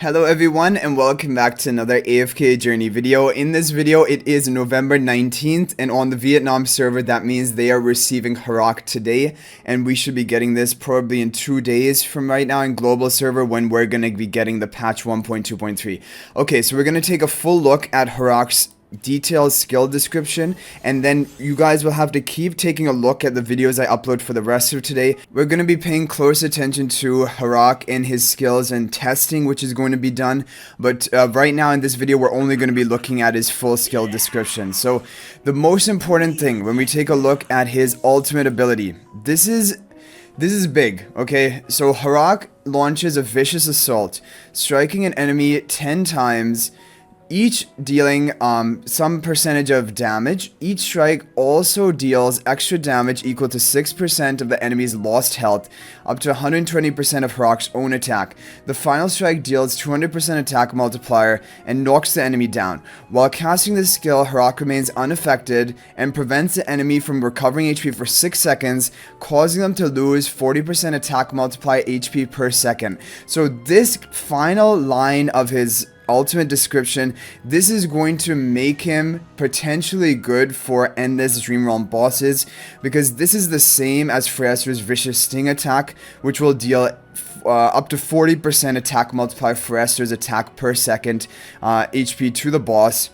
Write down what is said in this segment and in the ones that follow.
Hello everyone and welcome back to another AFK journey video. In this video it is November 19th and on the Vietnam server that means they are receiving Harak today, and we should be getting this probably in 2 days from right now in global server when we're going to be getting the patch 1.2.3. Okay, so we're going to take a full look at Harak's detailed skill description, and then you guys will have to keep taking a look at the videos I upload for the rest of today. We're going to be paying close attention to Harak and his skills and testing which is going to be done, but right now in this video we're only going to be looking at his full skill description. So the most important thing when we take a look at his ultimate ability, this is big, okay? So Harak launches a vicious assault, striking an enemy 10 times, each dealing some percentage of damage. Each strike also deals extra damage equal to 6% of the enemy's lost health, up to 120% of Harak's own attack. The final strike deals 200% attack multiplier and knocks the enemy down. While casting this skill, Harak remains unaffected and prevents the enemy from recovering HP for 6 seconds, causing them to lose 40% attack multiplier HP per second. So this final line of his ultimate description, this is going to make him potentially good for endless Dream Realm bosses, because this is the same as Freya's Vicious Sting attack, which will deal up to 40% attack multiplier for Freya's attack per second HP to the boss.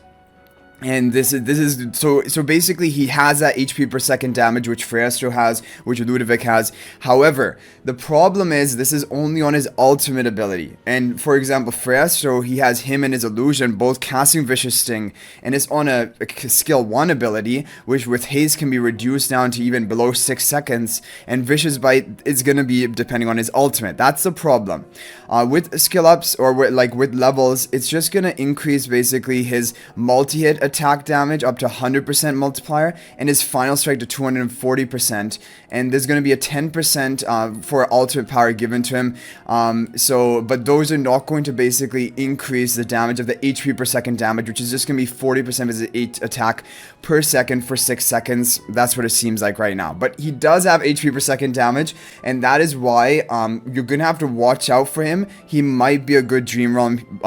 And this is so basically he has that HP per second damage which Freya's has, which Ludovic has. However, the problem is this is only on his ultimate ability. And for example, Freya's, he has him and his illusion both casting Vicious Sting, and it's on a skill 1 ability, which with haste can be reduced down to even below 6 seconds, and Vicious Bite is gonna be depending on his ultimate. That's the problem. With skill ups or with levels, it's just gonna increase basically his multi-hit attack damage up to 100% multiplier and his final strike to 240%, and there's going to be a 10% for ultimate power given to him, but those are not going to basically increase the damage of the HP per second damage, which is just going to be 40% of his attack per second for 6 seconds. That's what it seems like right now, but he does have HP per second damage, and that is why you're going to have to watch out for him. He might be a good Dream Realm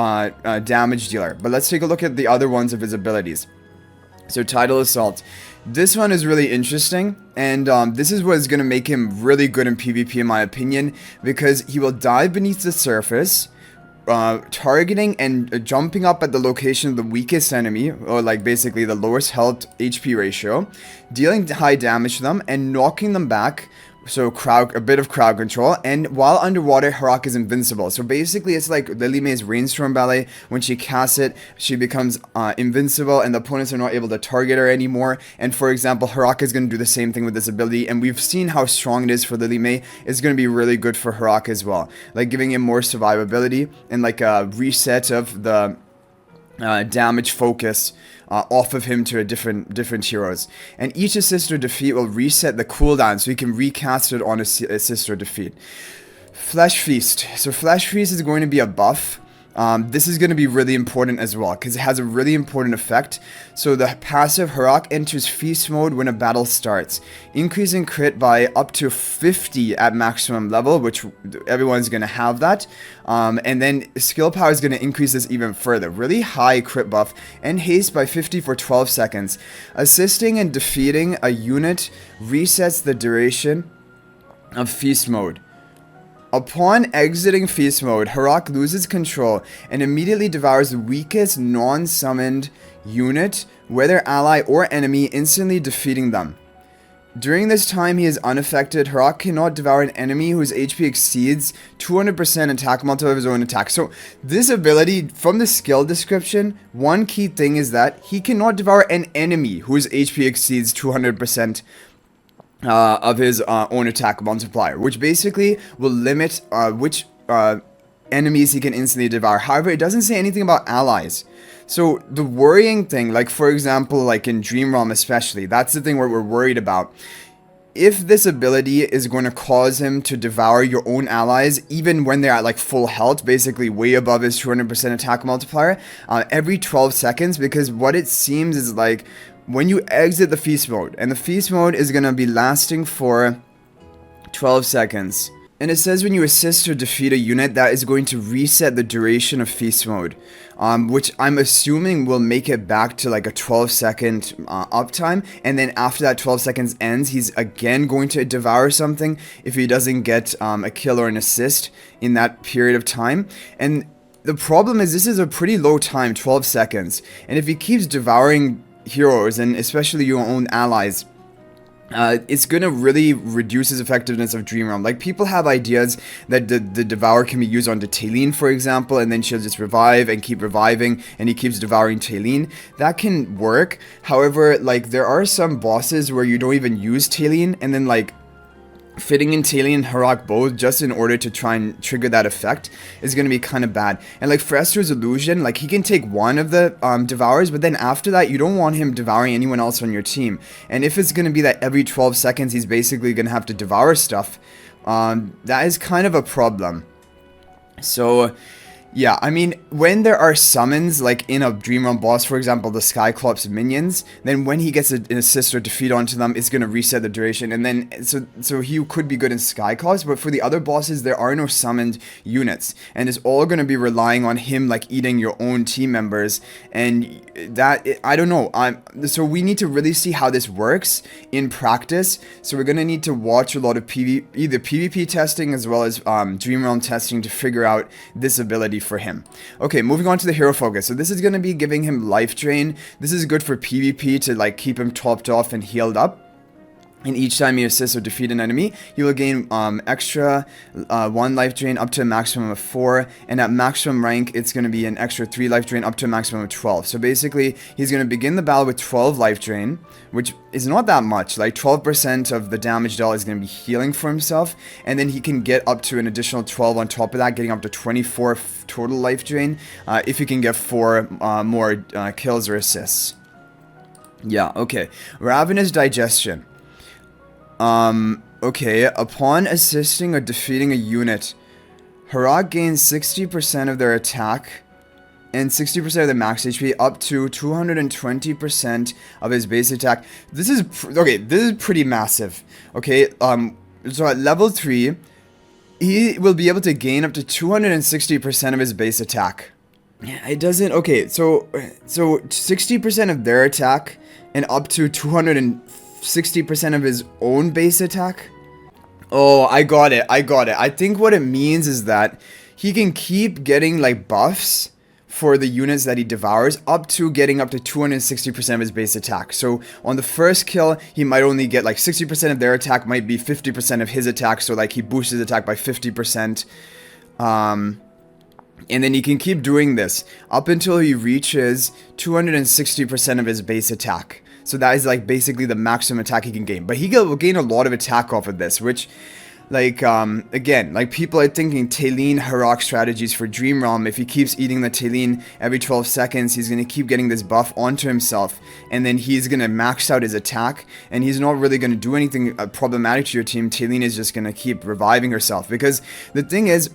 damage dealer, but let's take a look at the other ones of his abilities. So Tidal Assault. This one is really interesting, and this is what is going to make him really good in PvP in my opinion, because he will dive beneath the surface, targeting and jumping up at the location of the weakest enemy, or like basically the lowest health HP ratio, dealing high damage to them and knocking them back. So a bit of crowd control, and while underwater, Harak is invincible. So basically it's like Lily May's Rainstorm Ballet. When she casts it, she becomes invincible and the opponents are not able to target her anymore. And for example, Harak is going to do the same thing with this ability, and we've seen how strong it is for Lily May. It's going to be really good for Harak as well, like giving him more survivability and like a reset of the damage focus off of him to different heroes. And each assist or defeat will reset the cooldown, so you can recast it on assist or defeat. Flesh Feast. So Flesh Feast is going to be a buff. This is going to be really important as well, because it has a really important effect. So the passive, Harak enters feast mode when a battle starts, increasing crit by up to 50 at maximum level, which everyone's going to have that. And then skill power is going to increase this even further. Really high crit buff, and haste by 50 for 12 seconds. Assisting and defeating a unit resets the duration of feast mode. Upon exiting feast mode, Harak loses control and immediately devours the weakest non-summoned unit, whether ally or enemy, instantly defeating them. During this time he is unaffected. Harak cannot devour an enemy whose HP exceeds 200% attack multiplier of his own attack. So this ability, from the skill description, one key thing is that he cannot devour an enemy whose HP exceeds 200% of his own attack multiplier, which basically will limit which enemies he can instantly devour. However, it doesn't say anything about allies. So the worrying thing, like for example, like in Dream Realm especially, that's the thing where we're worried about. If this ability is going to cause him to devour your own allies, even when they're at like full health, basically way above his 200% attack multiplier, every 12 seconds, because what it seems is like when you exit the feast mode, and the feast mode is going to be lasting for 12 seconds. And it says when you assist or defeat a unit, that is going to reset the duration of feast mode, which I'm assuming will make it back to like a 12-second uptime. And then after that 12 seconds ends, he's again going to devour something if he doesn't get a kill or an assist in that period of time. And the problem is this is a pretty low time, 12 seconds. And if he keeps devouring heroes, and especially your own allies, it's gonna really reduce his effectiveness of Dream Realm. Like, people have ideas that the Devour can be used onto Talene, for example, and then she'll just revive and keep reviving, and he keeps devouring Talene. That can work. However, like, there are some bosses where you don't even use Talene, and then, like, fitting in Talene and Harak both just in order to try and trigger that effect is going to be kind of bad. And like Frestro's Illusion, like, he can take one of the Devours, but then after that you don't want him devouring anyone else on your team. And if it's going to be that every 12 seconds he's basically going to have to devour stuff, that is kind of a problem. So yeah, I mean, when there are summons, like in a Dream Realm boss, for example, the Skyclops minions, then when he gets an assist or defeat onto them, it's going to reset the duration, and then, so he could be good in Skyclops, but for the other bosses, there are no summoned units, and it's all going to be relying on him, like, eating your own team members, and that, I don't know, so we need to really see how this works in practice, so we're going to need to watch a lot of either PvP testing as well as Dream Realm testing to figure out this ability for him. Okay, moving on to the hero focus. So this is going to be giving him life drain. This is good for PvP to, like, keep him topped off and healed up. And each time you assist or defeat an enemy, you will gain extra 1 life drain up to a maximum of 4. And at maximum rank, it's going to be an extra 3 life drain up to a maximum of 12. So basically, he's going to begin the battle with 12 life drain, which is not that much. Like, 12% of the damage dealt is going to be healing for himself. And then he can get up to an additional 12 on top of that, getting up to 24 total life drain if he can get 4 more kills or assists. Yeah, okay. Ravenous Digestion. Okay, upon assisting or defeating a unit, Harak gains 60% of their attack and 60% of the max HP up to 220% of his base attack. This is, okay, this is pretty massive. Okay, so at level 3, he will be able to gain up to 260% of his base attack. It doesn't, okay, so 60% of their attack and up to 260% of his own base attack? Oh, I got it. I think what it means is that he can keep getting, like, buffs for the units that he devours up to getting up to 260% of his base attack. So on the first kill, he might only get, like, 60% of their attack, might be 50% of his attack, so, like, he boosts his attack by 50%. And then he can keep doing this up until he reaches 260% of his base attack. So that is, like, basically the maximum attack he can gain. But he will gain a lot of attack off of this, which, like, again, like, people are thinking Talene Harak strategies for Dream Realm. If he keeps eating the Talene every 12 seconds, he's going to keep getting this buff onto himself. And then he's going to max out his attack. And he's not really going to do anything problematic to your team. Talene is just going to keep reviving herself. Because the thing is,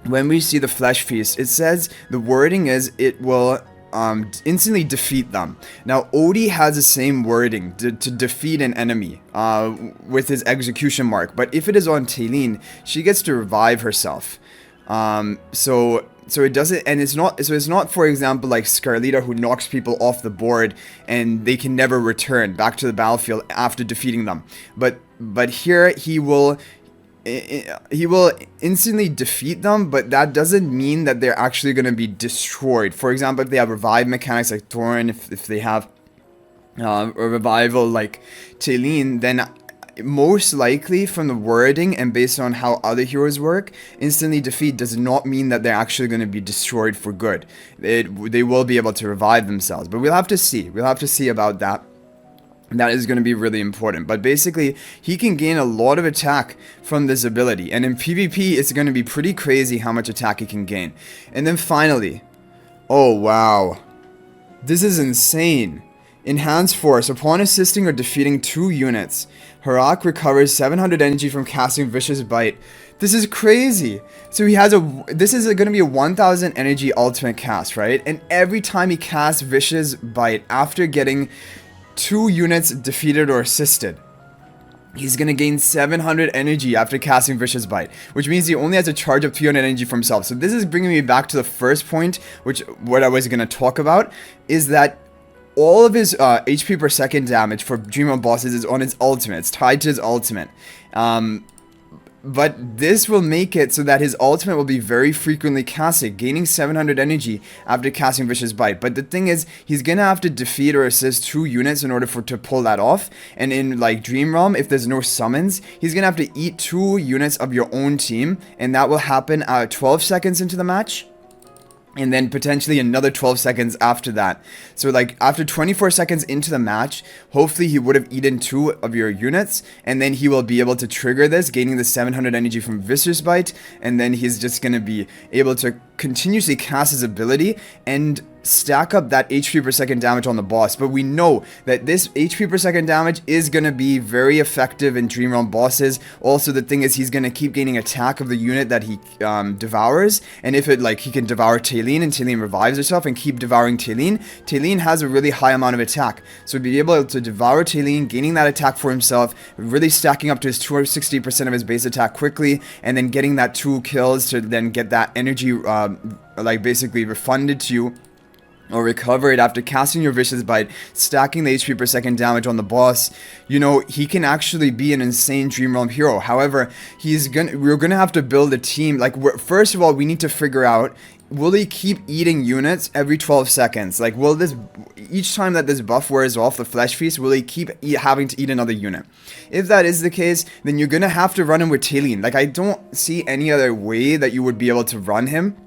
when we see the Flesh Feast, it says, the wording is, it will instantly defeat them. Now, Odie has the same wording, to defeat an enemy, with his execution mark. But if it is on Talene, she gets to revive herself. So it doesn't, and it's not, for example, like Scarlita, who knocks people off the board and they can never return back to the battlefield after defeating them. But here he will instantly defeat them, but that doesn't mean that they're actually going to be destroyed. For example, if they have revive mechanics like Thorin, if they have a revival like Talene, then most likely, from the wording and based on how other heroes work, instantly defeat does not mean that they're actually going to be destroyed for good. They will be able to revive themselves, but we'll have to see. We'll have to see about that. That is going to be really important. But basically, he can gain a lot of attack from this ability. And in PvP, it's going to be pretty crazy how much attack he can gain. And then finally, oh wow, this is insane. Enhanced Force. Upon assisting or defeating 2 units, Harak recovers 700 energy from casting Vicious Bite. This is crazy. So he has this is going to be a 1000 energy ultimate cast, right? And every time he casts Vicious Bite after getting 2 units defeated or assisted, he's going to gain 700 energy after casting Vicious Bite, which means he only has to charge up 300 energy for himself. So this is bringing me back to the first point, which what I was going to talk about, is that all of his HP per second damage for Dream Realm bosses is on his ultimate. It's tied to his ultimate. But this will make it so that his ultimate will be very frequently casted, gaining 700 energy after casting Vicious Bite. But the thing is, he's gonna have to defeat or assist 2 units in order to pull that off. And in like Dream Realm, if there's no summons, he's gonna have to eat 2 units of your own team, and that will happen 12 seconds into the match. And then potentially another 12 seconds after that. So like after 24 seconds into the match, hopefully he would have eaten 2 of your units, and then he will be able to trigger this, gaining the 700 energy from Vicious Bite, and then he's just going to be able to continuously cast his ability and stack up that HP per second damage on the boss. But we know that this HP per second damage is going to be very effective in Dream Realm bosses. Also, the thing is, he's going to keep gaining attack of the unit that he devours, and if it like he can devour Talene and Talene revives herself and keep devouring Talene, Talene has a really high amount of attack. So be able to devour Talene, gaining that attack for himself, really stacking up to his 260% of his base attack quickly, and then getting that 2 kills to then get that energy like basically refunded to you, or recover it after casting your Vicious Bite, stacking the HP per second damage on the boss. You know, he can actually be an insane Dream Realm hero. However, we're gonna have to build a team. Like, first of all, we need to figure out, will he keep eating units every 12 seconds? Like, will this, each time that this buff wears off the Flesh Feast, will he keep having to eat another unit? If that is the case, then you're gonna have to run him with Talene. Like, I don't see any other way that you would be able to run him.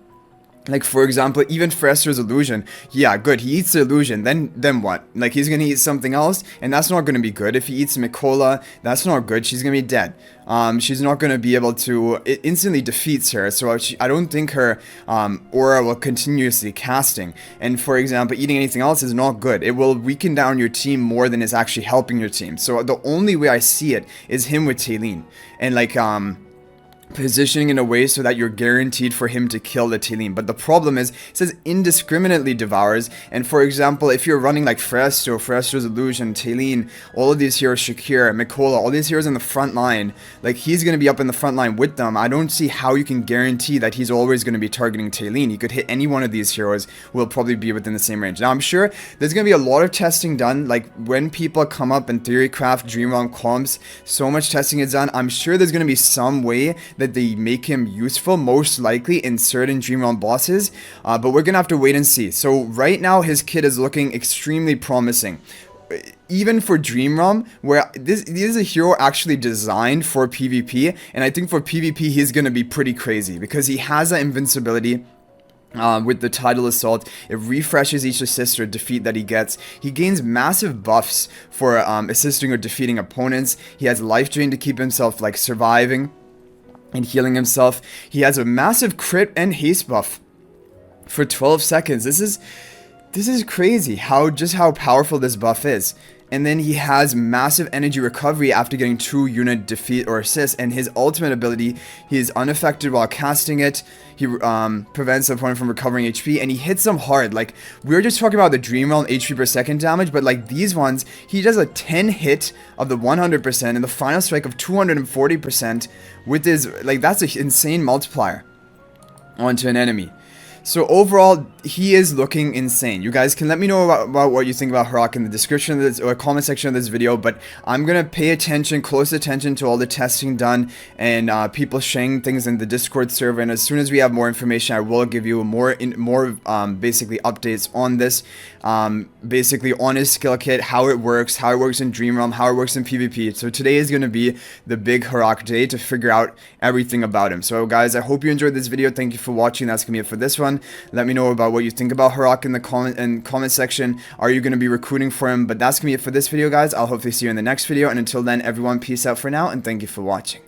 Like, for example, even Frestor's illusion. Yeah, good, he eats the illusion, then what? Like, he's gonna eat something else, and that's not gonna be good. If he eats Mikola, that's not good, she's gonna be dead. She's not gonna be able to, it instantly defeats her, so I don't think her aura will continuously casting. And for example, eating anything else is not good. It will weaken down your team more than it's actually helping your team. So the only way I see it is him with Talene. And like, positioning in a way so that you're guaranteed for him to kill the Talene. But the problem is, it says indiscriminately devours, and for example, if you're running like Frestor's Illusion, Talene, all of these heroes, Shakir, Mikola, all these heroes in the front line, like, he's going to be up in the front line with them. I don't see how you can guarantee that he's always going to be targeting Talene. He could hit any one of these heroes, will probably be within the same range. Now, I'm sure there's going to be a lot of testing done, like when people come up and Theorycraft, Dream Realm comps, so much testing is done. I'm sure there's going to be some way that they make him useful, most likely in certain Dream Realm bosses, but we're gonna have to wait and see. So right now his kit is looking extremely promising, even for Dream Realm, where this is a hero actually designed for PvP, and I think for PvP he's gonna be pretty crazy because he has that invincibility. With the Tidal Assault, it refreshes each assist or defeat that he gets. He gains massive buffs for assisting or defeating opponents. He has life drain to keep himself like surviving and healing himself. He has a massive crit and haste buff for 12 seconds. This is crazy how powerful this buff is. And then he has massive energy recovery after getting 2 unit defeat or assist, and his ultimate ability, he is unaffected while casting it. He prevents the opponent from recovering HP, and he hits them hard. Like, we were just talking about the Dream Realm HP per second damage, but like these ones, he does a 10 hit of the 100% and the final strike of 240% with his, like, that's an insane multiplier onto an enemy. So overall, he is looking insane. You guys can let me know about what you think about Harak in the description of this or comment section of this video, but I'm gonna pay close attention to all the testing done and people sharing things in the Discord server, and as soon as we have more information, I will give you more basically updates on this, basically on his skill kit, how it works in Dream Realm, how it works in PvP. So today is gonna be the big Harak day to figure out everything about him. So guys, I hope you enjoyed this video. Thank you for watching. That's gonna be it for this one. Let me know about what you think about Harak in the comment section. Are you going to be recruiting for him? But that's going to be it for this video, guys. I'll hopefully see you in the next video. And until then, everyone, peace out for now. And thank you for watching.